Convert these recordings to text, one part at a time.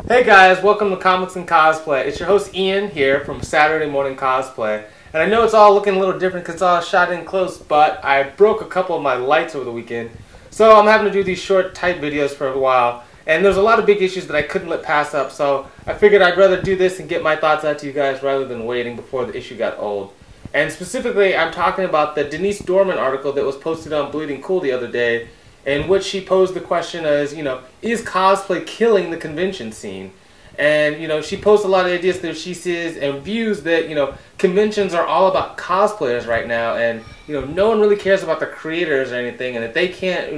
Hey guys, welcome to Comics and Cosplay. It's your host Ian here from Saturday Morning Cosplay. And I know it's all looking a little different because it's all shot in close, but I broke a couple of my lights over the weekend. So I'm having to do these short, tight videos for a while. And there's a lot of big issues that I couldn't let pass up, so I figured I'd rather do this and get my thoughts out to you guys rather than waiting before the issue got old. And specifically, I'm talking about the Denise Dorman article that was posted on Bleeding Cool the other day, in which she posed the question as, is cosplay killing the convention scene? And, she posed a lot of ideas that she sees and views that, conventions are all about cosplayers right now, and, no one really cares about the creators or anything, and that they can't,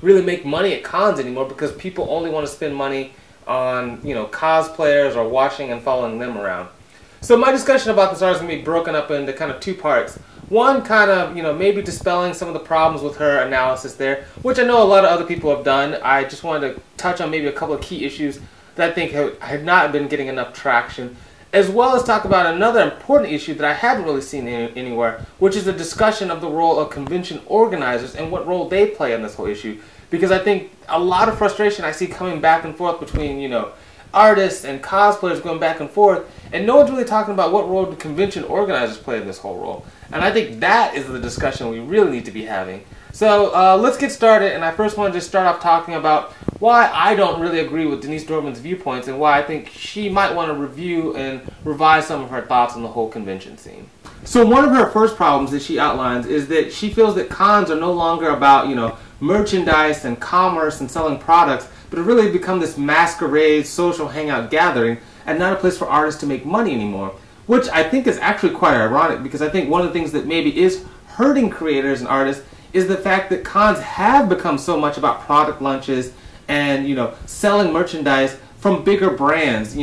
really make money at cons anymore because people only want to spend money on, cosplayers or watching and following them around. So my discussion about this article is going to be broken up into kind of two parts. One, kind of, maybe dispelling some of the problems with her analysis there, which I know a lot of other people have done. I just wanted to touch on maybe a couple of key issues that I think had not been getting enough traction, as well as talk about another important issue that I haven't really seen anywhere, which is a discussion of the role of convention organizers and what role they play in this whole issue. Because I think a lot of frustration I see coming back and forth between, artists and cosplayers going back and forth, and no one's really talking about what role do convention organizers play in this whole role. And I think that is the discussion we really need to be having. So let's get started, and I first want to just start off talking about why I don't really agree with Denise Dorman's viewpoints and why I think she might want to review and revise some of her thoughts on the whole convention scene. So one of her first problems that she outlines is that she feels that cons are no longer about, merchandise and commerce and selling products, but it really become this masquerade social hangout gathering and not a place for artists to make money anymore. Which I think is actually quite ironic, because I think one of the things that maybe is hurting creators and artists is the fact that cons have become so much about product launches and, selling merchandise from bigger brands.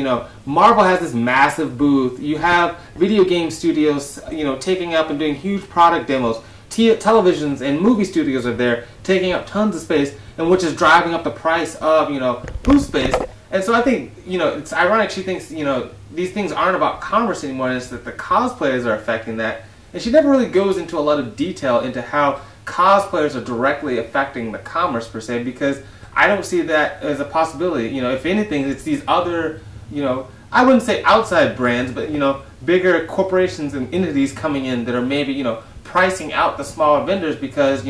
Marvel has this massive booth. You have video game studios, taking up and doing huge product demos. Televisions and movie studios are there, taking up tons of space, and which is driving up the price of, booth space. And so I think, it's ironic she thinks, these things aren't about commerce anymore, and it's that the cosplayers are affecting that. And she never really goes into a lot of detail into how cosplayers are directly affecting the commerce per se, because I don't see that as a possibility. If anything, it's these other, I wouldn't say outside brands, but, bigger corporations and entities coming in that are maybe, pricing out the smaller vendors because,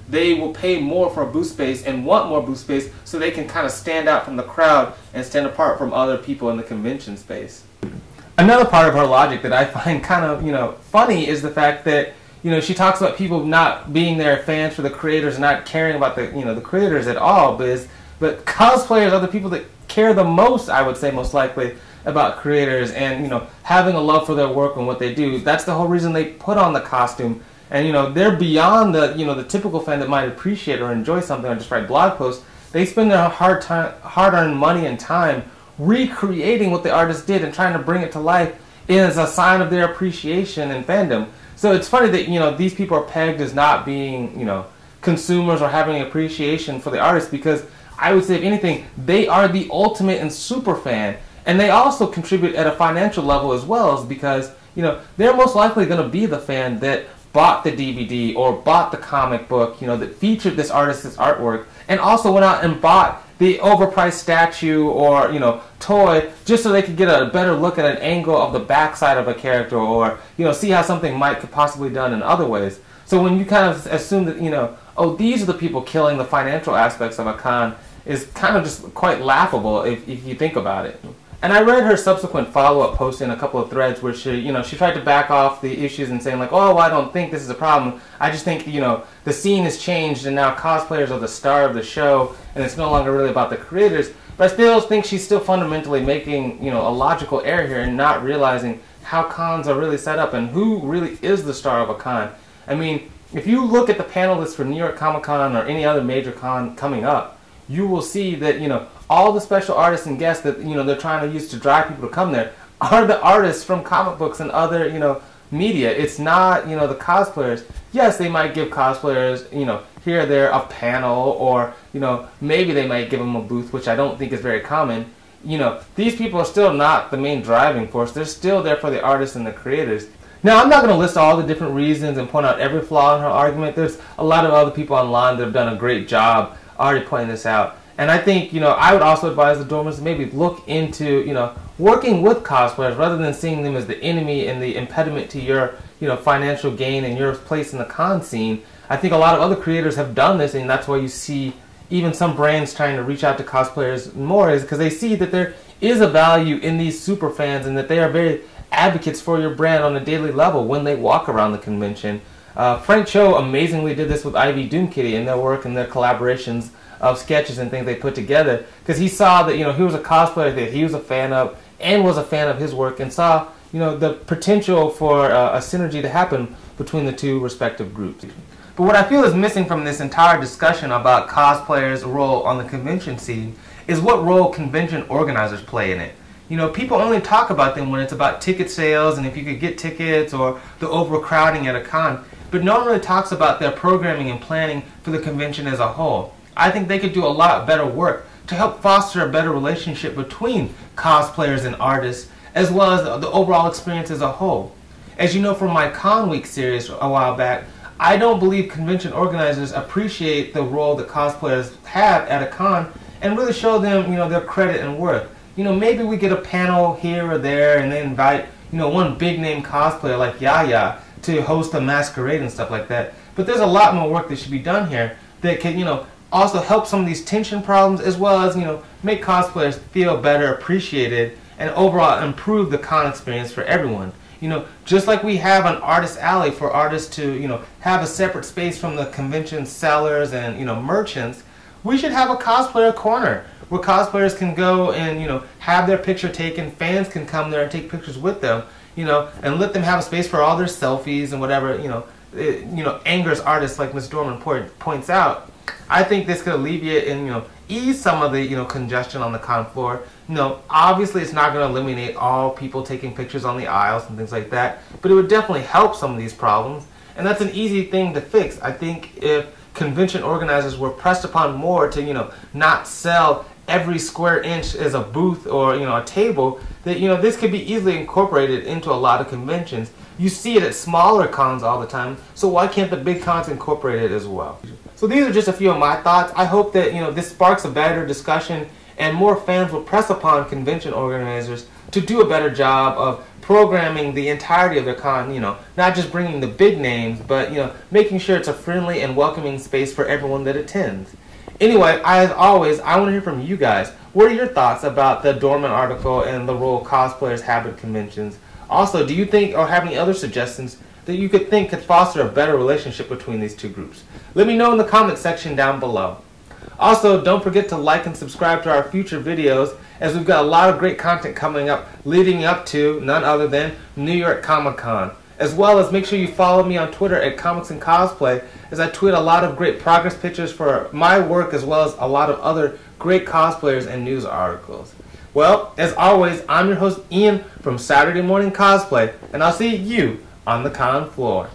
they will pay more for a booth space and want more booth space so they can kind of stand out from the crowd and stand apart from other people in the convention space. Another part of her logic that I find kind of, funny is the fact that, she talks about people not being there fans for the creators and not caring about the, the creators at all, but cosplayers are the people that care the most, I would say, most likely, about creators and, having a love for their work and what they do. That's the whole reason they put on the costume. And, they're beyond the, the typical fan that might appreciate or enjoy something or just write blog posts. They spend their hard-earned money and time recreating what the artist did and trying to bring it to life as a sign of their appreciation and fandom. So it's funny that, these people are pegged as not being, consumers or having appreciation for the artist, because I would say, if anything, they are the ultimate and super fan. And they also contribute at a financial level as well, because, they're most likely going to be the fan that bought the DVD or bought the comic book, that featured this artist's artwork, and also went out and bought the overpriced statue or, toy just so they could get a better look at an angle of the backside of a character, or, see how something could possibly be done in other ways. So when you kind of assume that, oh, these are the people killing the financial aspects of a con, is kind of just quite laughable if you think about it. And I read her subsequent follow-up post in a couple of threads where she, she tried to back off the issues and saying like, oh, well, I don't think this is a problem. I just think, the scene has changed and now cosplayers are the star of the show and it's no longer really about the creators. But I still think she's still fundamentally making, a logical error here and not realizing how cons are really set up and who really is the star of a con. I mean, if you look at the panelists for New York Comic Con or any other major con coming up, you will see that, all the special artists and guests that, they're trying to use to drive people to come there are the artists from comic books and other, media. It's not, the cosplayers. Yes, they might give cosplayers, here or there a panel, or, maybe they might give them a booth, which I don't think is very common. These people are still not the main driving force. They're still there for the artists and the creators. Now, I'm not going to list all the different reasons and point out every flaw in her argument. There's a lot of other people online that have done a great job already pointing this out. And I think, I would also advise the dormers to maybe look into, working with cosplayers rather than seeing them as the enemy and the impediment to your, financial gain and your place in the con scene. I think a lot of other creators have done this, and that's why you see even some brands trying to reach out to cosplayers more, is because they see that there is a value in these super fans and that they are very advocates for your brand on a daily level when they walk around the convention. Frank Cho amazingly did this with Ivy Doomkitty in their work and their collaborations of sketches and things they put together, because he saw that he was a cosplayer that he was a fan of and was a fan of his work, and saw the potential for a synergy to happen between the two respective groups. But what I feel is missing from this entire discussion about cosplayers' role on the convention scene is what role convention organizers play in it. People only talk about them when it's about ticket sales and if you could get tickets or the overcrowding at a con, but no one really talks about their programming and planning for the convention as a whole. I think they could do a lot better work to help foster a better relationship between cosplayers and artists, as well as the overall experience as a whole. As you know from my Con Week series a while back, I don't believe convention organizers appreciate the role that cosplayers have at a con and really show them, their credit and worth. Maybe we get a panel here or there and they invite, one big name cosplayer like Yaya to host a masquerade and stuff like that. But there's a lot more work that should be done here that can, also help some of these tension problems, as well as, make cosplayers feel better appreciated and overall improve the con experience for everyone. Just like we have an artist alley for artists to, have a separate space from the convention sellers and, merchants, we should have a cosplayer corner where cosplayers can go and, have their picture taken, fans can come there and take pictures with them, and let them have a space for all their selfies and whatever, angers artists like Ms. Dorman points out. I think this could alleviate and, ease some of the, congestion on the con floor. Obviously it's not going to eliminate all people taking pictures on the aisles and things like that, but it would definitely help some of these problems, and that's an easy thing to fix. I think if convention organizers were pressed upon more to, not sell every square inch as a booth or, a table, that, this could be easily incorporated into a lot of conventions. You see it at smaller cons all the time, so why can't the big cons incorporate it as well? So these are just a few of my thoughts. I hope that, this sparks a better discussion and more fans will press upon convention organizers to do a better job of programming the entirety of their con, not just bringing the big names, but, making sure it's a friendly and welcoming space for everyone that attends. Anyway, as always, I want to hear from you guys. What are your thoughts about the Dorman article and the role cosplayers have at conventions? Also, do you think or have any other suggestions that you could think could foster a better relationship between these two groups? Let me know in the comment section down below. Also, don't forget to like and subscribe to our future videos, as we've got a lot of great content coming up leading up to none other than New York Comic Con. As well as make sure you follow me on Twitter at Comics and Cosplay, as I tweet a lot of great progress pictures for my work, as well as a lot of other great cosplayers and news articles. Well, as always, I'm your host Ian from Saturday Morning Cosplay, and I'll see you on the con floor.